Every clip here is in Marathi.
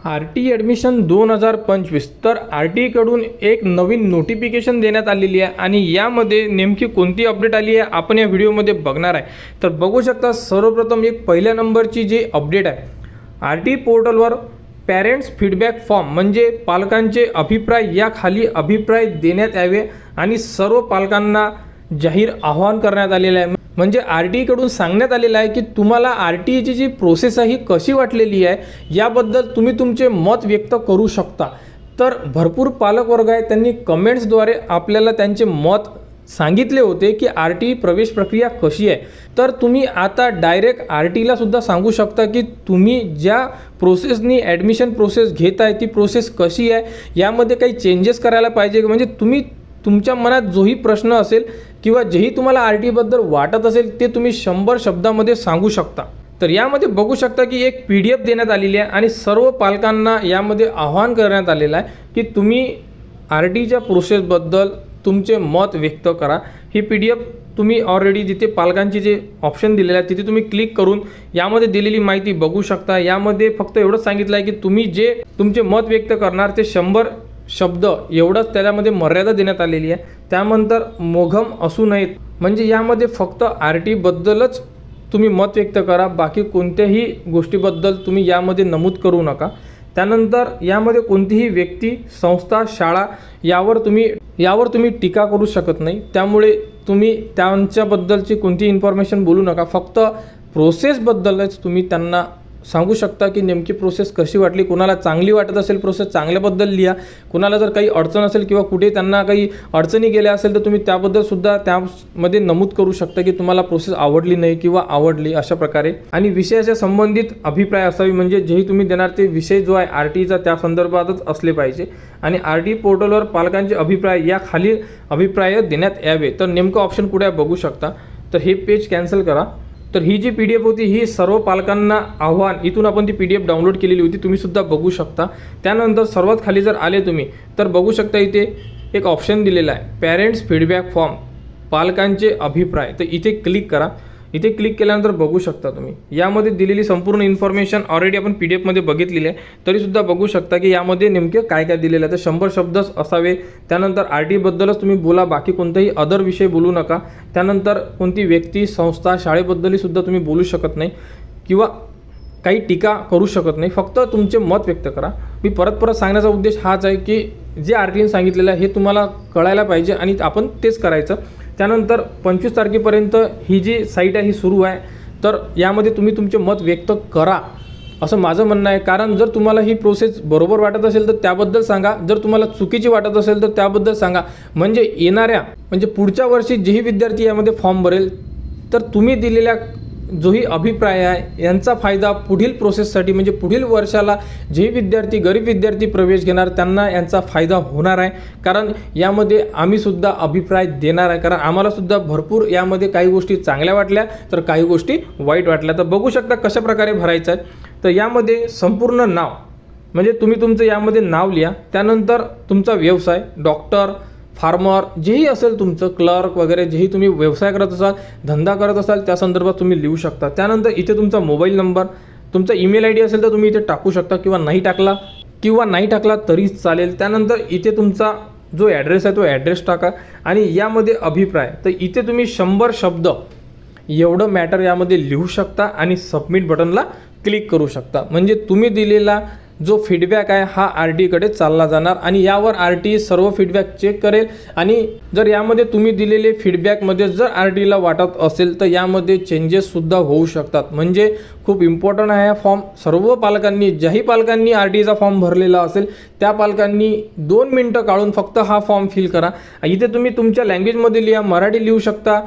RT ॲडमिशन 2025 तर RT कडून एक नवीन नोटिफिकेशन देण्यात आलेली आहे आणि यामध्ये नेमकी कोणती अपडेट आली आहे आपण या व्हिडिओमध्ये बघणार आहे। तर बघू शकता सर्वप्रथम एक पहिल्या नंबरची जी अपडेट आहे RT पोर्टलवर पेरेंट्स फीडबॅक फॉर्म म्हणजे पालकांचे अभिप्राय या खाली अभिप्राय देण्यात यावे आणि सर्व पालकांना जाहीर आवाहन करण्यात आलेले आहे। म्हणजे RT कडून सांगण्यात आलेलं आहे की तुम्हाला RT ची जी प्रोसेस आहे ही कशी वाटलेली आहे याबद्दल तुम्ही तुमचे मत व्यक्त करू शकता। तर भरपूर पालक वर्ग आहे त्यांनी कमेंट्सद्वारे आपल्याला त्यांचे मत सांगितले होते की RT प्रवेश प्रक्रिया कशी आहे। तर तुम्ही आता डायरेक्ट RT ला सुद्धा सांगू शकता की तुम्ही ज्या प्रोसेसनी ॲडमिशन प्रोसेस घेत आहे ती प्रोसेस कशी आहे, यामध्ये काही चेंजेस करायला पाहिजे। म्हणजे तुम्ही तुमच्या मनात जोही प्रश्न असेल किंवा जेही तुम्हाला RT बद्दल वाटत असेल ते तुम्ही 100 शब्दामध्ये सांगू शकता। तर यामध्ये बघू शकता की एक PDF देण्यात आलेली आहे आणि सर्व पालकांना यामध्ये आवाहन करण्यात आलेलं आहे की तुम्ही RTच्या प्रोसेसबद्दल तुमचे मत व्यक्त करा। ही PDF तुम्ही ऑलरेडी जिथे पालकांचे जे ऑप्शन दिलेले आहेत तिथे तुम्ही क्लिक करून यामध्ये दिलेली माहिती बघू शकता। यामध्ये फक्त एवढंच सांगितलं आहे की तुम्ही जे तुमचे मत व्यक्त करणार ते 100 शब्द एवढंच त्यामध्ये मर्यादा देण्यात आलेली आहे। त्यानंतर मोघम असू नयेत म्हणजे यामध्ये फक्त RT बद्दलच तुम्ही मत व्यक्त करा, बाकी कोणत्याही गोष्टीबद्दल तुम्ही यामध्ये नमूद करू नका। त्यानंतर यामध्ये कोणतीही व्यक्ती संस्था शाळा यावर तुम्ही टीका करू शकत नाही, त्यामुळे तुम्ही त्यांच्याबद्दलची कोणतीही इन्फॉर्मेशन बोलू नका। फक्त प्रोसेसबद्दलच तुम्ही त्यांना सांगू शकता की नेमकी प्रोसेस कशी वाटली। कोणाला चांगली वाटत असेल प्रोसेस चांगल्याबद्दल लिहा, कोणाला जर काही अडचण असेल किंवा कुठे त्यांना काही अडचणी गेल्या असेल तर तुम्ही त्याबद्दल सुद्धा त्यामध्ये नमूद करू शकता की तुम्हाला प्रोसेस आवडली नाही किंवा आवडली अशा प्रकारे। आणि विषयाच्या संबंधित अभिप्राय असावी म्हणजे जेही तुम्ही देणार ते विषय जो आहे RTचा त्या संदर्भातच असले पाहिजे। आणि RT पोर्टलवर पालकांचे अभिप्राय या खाली अभिप्राय देण्यात यावे। तर नेमकं ऑप्शन कुठे आहे बघू शकता। तर हे पेज कॅन्सल करा। तर ही जी PDF होती ही सर्व पालकांना आव्हान, इथून आपण ती PDF डाउनलोड केलेली होती, तुम्ही सुद्धा बघू शकता। त्यानंतर सर्वात खाली जर आले तुम्ही तर बघू शकता इथे एक ऑप्शन दिलेला आहे पेरेंट्स फीडबॅक फॉर्म पालकांचे अभिप्राय। तर इथे क्लिक करा। इथे क्लिक केल्यानंतर बघू शकता तुम्ही यामध्ये दिलेली संपूर्ण इन्फॉर्मेशन ऑलरेडी आपण PDF मध्ये बघितलेली आहे, तरीसुद्धा बघू शकता की यामध्ये नेमके काय काय दिलेलं आहे। तर 100 शब्दच असावे। त्यानंतर RT बद्दलच तुम्ही बोला, बाकी कोणताही अदर विषय बोलू नका। त्यानंतर कोणती व्यक्ती संस्था शाळेबद्दलही सुद्धा तुम्ही बोलू शकत नाही किंवा काही टीका करू शकत नाही, फक्त तुमचे मत व्यक्त करा। मी परत सांगण्याचा उद्देश हाच आहे की जे RTने सांगितलेलं आहे हे तुम्हाला कळायला पाहिजे आणि आपण तेच करायचं। त्यानंतर 25 तारखेपर्यंत ही जी साईट आहे ही सुरू आहे, तर यामध्ये तुम्ही तुमचे मत व्यक्त करा असं माझं म्हणणं आहे। कारण जर तुम्हाला ही प्रोसेस बरोबर वाटत असेल तर त्याबद्दल सांगा, जर तुम्हाला चुकीची वाटत असेल तर त्याबद्दल सांगा। म्हणजे पुढच्या वर्षी जेही विद्यार्थी यामध्ये फॉर्म भरेल तर तुम्ही दिलेल्या जोही अभिप्राय आहे यांचा फायदा पुढील प्रोसेससाठी म्हणजे पुढील वर्षाला जे विद्यार्थी गरीब विद्यार्थी प्रवेश घेणार त्यांना यांचा फायदा होणार आहे। कारण यामध्ये आम्ही सुद्धा अभिप्राय देणार आहे, कारण आम्हाला सुद्धा भरपूर यामध्ये काही गोष्टी चांगल्या वाटल्या तर काही गोष्टी वाईट वाटल्या। तर बघू शकता कशा प्रकारे भरायचं आहे। तर यामध्ये संपूर्ण नाव म्हणजे तुम्ही तुमचं यामध्ये नाव लिहा। त्यानंतर तुमचा व्यवसाय डॉक्टर फार्मर जेही असेल तुमचं क्लर्क वगैरे जेही तुम्ही व्यवसाय करत असाल धंदा करत असाल त्या संदर्भात तुम्ही लिहू शकता। त्यानंतर इथे तुमचा मोबाईल नंबर तुमचा ईमेल ID असेल तर तुम्ही इथे टाकू शकता किंवा नाही टाकला तरी चालेल। त्यानंतर इथे तुमचा जो ॲड्रेस आहे तो ॲड्रेस टाका आणि यामध्ये अभिप्राय तर इथे तुम्ही 100 शब्द एवढं मॅटर यामध्ये लिहू शकता आणि सबमिट बटनला क्लिक करू शकता। म्हणजे तुम्ही दिलेला जो फीडबॅक आहे हा RT कडे चालला जाणार आणि यावर RT सर्व फीडबॅक चेक करेल आणि जर यामध्ये तुम्ही दिलेले फीडबॅकमध्ये जर RT ला वाटत असेल तर यामध्ये चेंजेस सुद्धा होऊ शकतात। म्हणजे खूप इम्पॉर्टंट आहे हा फॉर्म। सर्व पालकांनी ज्याही पालकांनी RTचा फॉर्म भरलेला असेल त्या पालकांनी 2 मिनिटं काढून फक्त हा फॉर्म फिल करा। इथे तुम्ही तुमच्या लँग्वेजमध्ये लिहा, मराठी लिहू शकता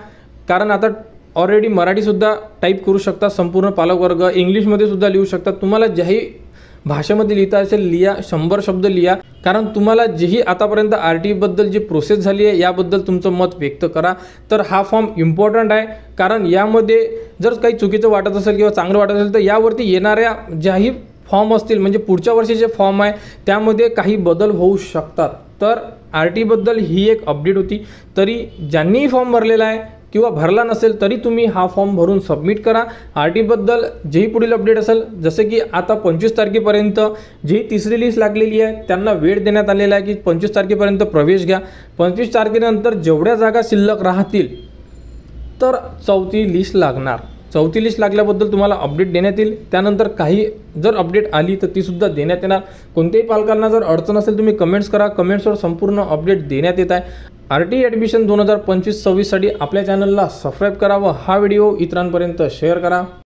कारण आता ऑलरेडी मराठीसुद्धा टाईप करू शकता संपूर्ण पालक वर्ग, इंग्लिशमध्ये सुद्धा लिहू शकता। तुम्हाला ज्याही भाषेमध्ये लिहिता असेल लिहा, 100 शब्द लिहा, कारण तुम्हाला जेही आतापर्यंत RT बद्दल जी प्रोसेस झाली आहे याबद्दल तुमचं मत व्यक्त करा। तर हा फॉर्म इम्पॉर्टंट आहे कारण यामध्ये जर काही चुकीचं वाटत असेल किंवा चांगलं वाटत असेल तर यावरती येणाऱ्या ज्याही फॉर्म असतील म्हणजे पुढच्या वर्षीचे फॉर्म आहे त्यामध्ये काही बदल होऊ शकतात। तर RT बद्दल ही एक अपडेट होती। तरी ज्यांनी फॉर्म भरलेला आहे किंवा भरला नसेल तरी तुम्ही हा फॉर्म भरून सबमिट करा। RT बद्दल जेही पुढील अपडेट असेल, जसे की आता 25 तारखेपर्यंत जी तिसरी लिस्ट लागलेली आहे त्यांना वेळ देण्यात आलेला आहे की 25 तारखेपर्यंत प्रवेश घ्या। 25 तारखेनंतर जेवढ्या जागा शिल्लक राहतील तर चौथी लिस्ट लागणार। चौथी लिस्ट लागल्याबद्दल तुम्हाला अपडेट देण्यात येईल। त्यानंतर काही जर अपडेट आली तर तीसुद्धा देण्यात येणार। कोणत्याही पालकांना जर अडचण असेल तुम्ही कमेंट्स करा, कमेंट्सवर संपूर्ण अपडेट देण्यात येत आहे। RT ॲडमिशन 2025-26 साठी आपल्या चॅनलला सबस्क्राईब करा व हा व्हिडिओ इतरांपर्यंत शेअर करा।